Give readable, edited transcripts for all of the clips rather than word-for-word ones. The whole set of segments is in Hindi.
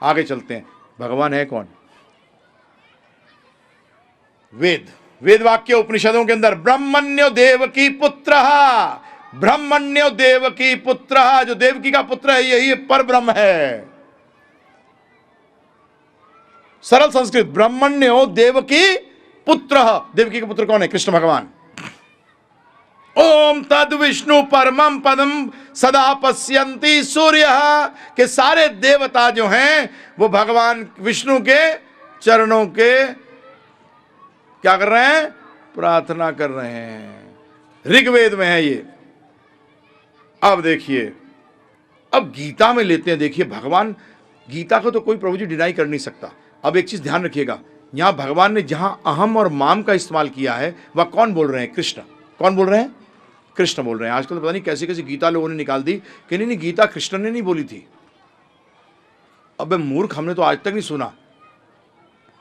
आगे चलते हैं। भगवान है कौन? वेद वाक्य उपनिषदों के अंदर ब्रह्मण्यो देवकी पुत्र, ब्रह्मण्यो देवकी पुत्र, जो देवकी का पुत्र है यही पर ब्रह्म है। सरल संस्कृत, ब्रह्मण्यो देवकी पुत्र। देवकी का पुत्र कौन है? कृष्ण भगवान। ओम तद विष्णु परमं पदम सदा पश्यन्ति सूर्य, के सारे देवता जो हैं वो भगवान विष्णु के चरणों के क्या कर रहे हैं? प्रार्थना कर रहे हैं। ऋग्वेद में है ये। अब देखिए, अब गीता में लेते हैं। देखिए भगवान, गीता को तो कोई प्रभु जी डिनाई कर नहीं सकता। अब एक चीज ध्यान रखिएगा, यहां भगवान ने जहां अहम और माम का इस्तेमाल किया है वह कौन बोल रहे हैं? कृष्ण। कौन बोल रहे हैं? कृष्ण बोल रहे हैं। आजकल तो पता नहीं कैसी कैसी गीता लोगों ने निकाल दी कि नहीं गीता कृष्ण ने नहीं बोली थी। अबे मूर्ख, हमने तो आज तक नहीं सुना।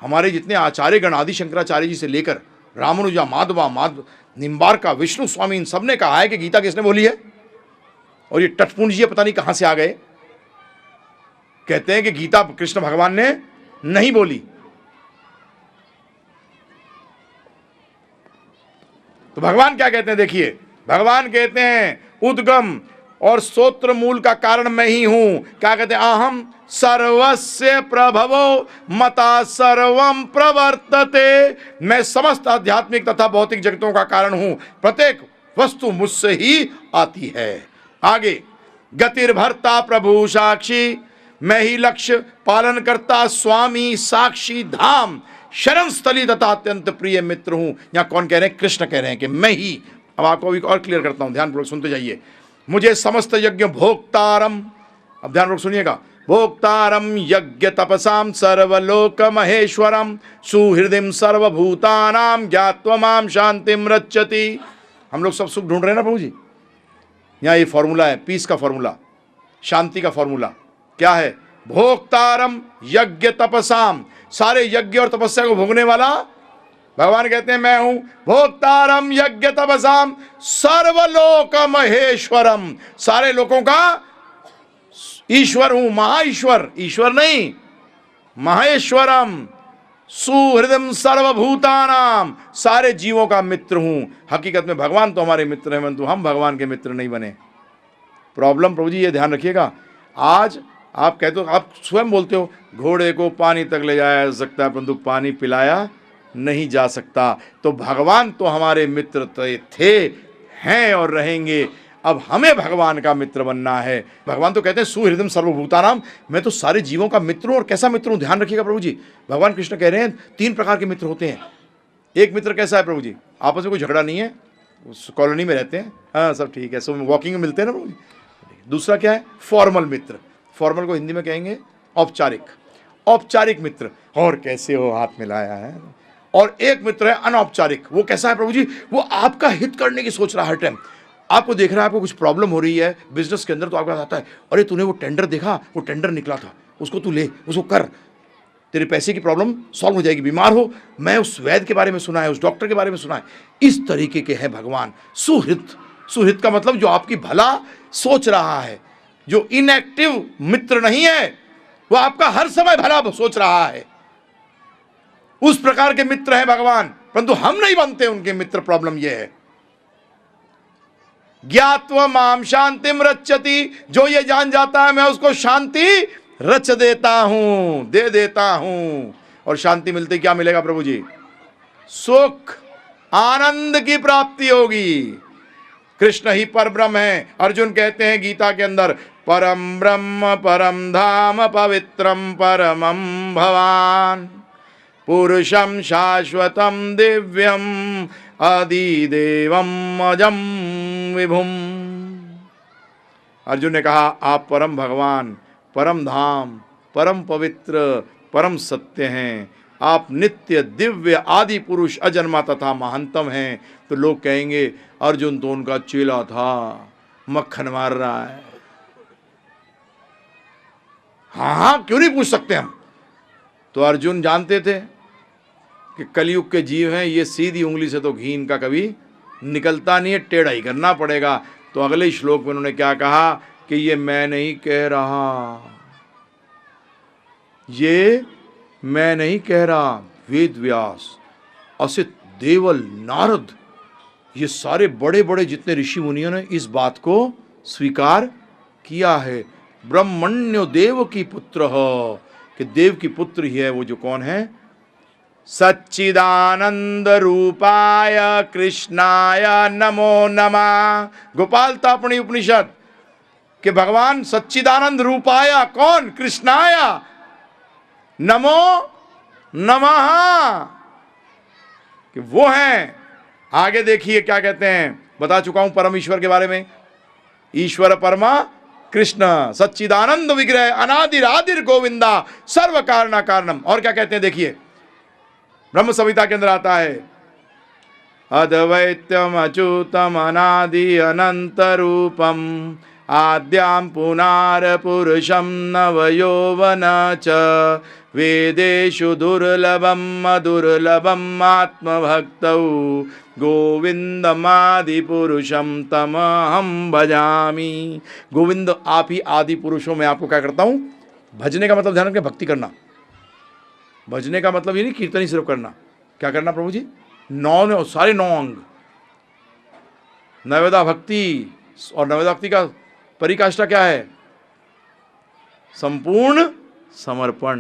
हमारे जितने आचार्य गण, आदि शंकराचार्य जी से लेकर रामानुजा, माधवा, निम्बारका, विष्णु स्वामी, इन सब ने कहा है कि गीता किसने बोली है। और ये टटपुंज जी पता नहीं कहां से आ गए, कहते हैं कि गीता कृष्ण भगवान ने नहीं बोली। तो भगवान क्या कहते हैं? देखिए भगवान कहते हैं उद्गम और स्तोत्र मूल का कारण मैं ही हूं। क्या कहते हैं? अहम सर्वस्य प्रभवो मता सर्वम प्रवर्तते। मैं समस्त आध्यात्मिक तथा भौतिक जगतों का कारण हूं, प्रत्येक वस्तु मुझसे ही आती है। आगे, गतिर्भर्ता प्रभु साक्षी, मैं ही लक्ष्य पालन करता स्वामी साक्षी धाम, शरण स्थली तथा अत्यंत प्रिय मित्र हूं। यहां कौन कह रहे हैं? कृष्ण कह रहे हैं कि मैं ही। अब आपको एक और क्लियर करता हूं, ध्यानपूर्वक सुनते जाइए। मुझे समस्त यज्ञ भोक्तारम, अब ध्यानपूर्वक सुनिएगा, भोक्तारम यज्ञ तपसाम सर्वलोक महेश्वरम सुहृदिम सर्वभूतानाम ज्ञात्वमाम शांतिम रच्यति। हम लोग सब सुख ढूंढ रहे हैं ना प्रभु जी। यहाँ ये फॉर्मूला है, पीस का फॉर्मूला, शांति का फॉर्मूला क्या है? भोक्तारम यज्ञ तपसाम, सारे यज्ञ और तपस्या को भोगने वाला भगवान कहते हैं मैं हूं। भोक्तारम यज्ञ तपसाम सर्वलोक महेश्वरम, सारे लोगों का ईश्वर हूं, महाईश्वर, ईश्वर नहीं महेश्वरम। सुहृदम सर्वभूतानाम, सारे जीवों का मित्र हूं। हकीकत में भगवान तो हमारे मित्र हैं, परंतु हम भगवान के मित्र नहीं बने। प्रॉब्लम प्रभु जी ये ध्यान रखिएगा। आज आप कहते हो, आप स्वयं बोलते हो घोड़े को पानी तक ले जाया जा सकता है परंतु पानी पिलाया नहीं जा सकता। तो भगवान तो हमारे मित्र थे, हैं और रहेंगे। अब हमें भगवान का मित्र बनना है। भगवान तो कहते हैं सुहृदम सर्वभूतानाम, मैं तो सारे जीवों का मित्र हूं। और कैसा मित्र हूं? ध्यान रखिएगा प्रभु जी, भगवान कृष्ण कह रहे हैं 3 प्रकार के मित्र होते हैं। एक मित्र कैसा है प्रभु जी? आपस में कोई झगड़ा नहीं है, उस कॉलोनी में रहते हैं, हाँ सब ठीक है, सब वॉकिंग में मिलते हैं ना प्रभु जी। दूसरा क्या है? फॉर्मल मित्र। फॉर्मल को हिंदी में कहेंगे औपचारिक, औपचारिक मित्र, और कैसे हो, हाथ मिलाया है। और एक मित्र है अनौपचारिक। वो कैसा है प्रभु जी? वो आपका हित करने की सोच रहा है हर टाइम। आपको देख रहा है, आपको कुछ प्रॉब्लम हो रही है बिजनेस के अंदर, तो आपका आता है, अरे तूने वो टेंडर देखा, वो टेंडर निकला था, उसको तू ले, उसको कर, तेरे पैसे की प्रॉब्लम सॉल्व हो जाएगी। बीमार हो, मैं उस वैद्य के बारे में सुना है, उस डॉक्टर के बारे में सुना है। इस तरीके के हैं भगवान। सुहित, सुहित का मतलब जो आपकी भला सोच रहा है, जो इनएक्टिव मित्र नहीं है, वो आपका हर समय भला सोच रहा है, उस प्रकार के मित्र हैं भगवान। परंतु हम नहीं बनते उनके मित्र। प्रॉब्लम यह है, ज्ञात्व माम शांतिम रच्यति, जो ये जान जाता है मैं उसको शांति रच देता हूं, दे देता हूं। और शांति मिलते क्या मिलेगा प्रभु जी? सुख, आनंद की प्राप्ति होगी। कृष्ण ही पर ब्रह्म है। अर्जुन कहते हैं गीता के अंदर, परम ब्रह्म परम धाम पवित्रम परमं भवान पुरुषम शाश्वतम दिव्यम अधिदेवम अजम विभुम। अर्जुन ने कहा आप परम भगवान, परम धाम, परम पवित्र, परम सत्य हैं। आप नित्य दिव्य आदि पुरुष अजन्मा तथा महानतम हैं। तो लोग कहेंगे अर्जुन तो उनका चेला था, मक्खन मार रहा है। हाँ, क्यों नहीं पूछ सकते हम? तो अर्जुन जानते थे कि कलयुग के जीव हैं, ये सीधी उंगली से तो घी इनका कभी निकलता नहीं है, टेढ़ा ही करना पड़ेगा। तो अगले श्लोक में उन्होंने क्या कहा कि ये मैं नहीं कह रहा, ये मैं नहीं कह रहा, वेद व्यास, असित, देवल, नारद, ये सारे बड़े बड़े जितने ऋषि मुनियों ने इस बात को स्वीकार किया है। ब्रह्मण्यो देव की पुत्र हो, कि देव की पुत्र ही है वो, जो कौन है? सच्चिदानंद रूपाय कृष्णाय नमो नमः। गोपाल तापणी उपनिषद कि भगवान सच्चिदानंद रूपाय, कौन? कृष्णाय नमो नमः, कि वो हैं। आगे देखिए क्या कहते हैं, बता चुका हूं परम ईश्वर के बारे में। ईश्वर परमा कृष्ण सच्चिदानंद विग्रह अनादिर आदिर गोविंदा सर्व कारणा कारणम। और क्या कहते हैं देखिए, ब्रह्म संहिता के अंदर आता है, अद्वैत्यम अच्युतम अनादि अनंत रूपम आद्याम पुनार पुरुषम नवयौवन च वेदेषु दुर्लभम मधुर्लभम आत्मभक्तौ गोविंदमादि पुरुषम तमहम भजामि। गोविंद आप ही आदि पुरुषों में आपको क्या करता हूं, भजने का मतलब ध्यान रखें, भक्ति करना। भजने का मतलब ये नहीं कीर्तन ही सिर्फ करना। क्या करना प्रभु जी? नौ सारे 9 अंग। नवेदा भक्ति, और नवेदा भक्ति का परिकाष्ठा क्या है? संपूर्ण समर्पण।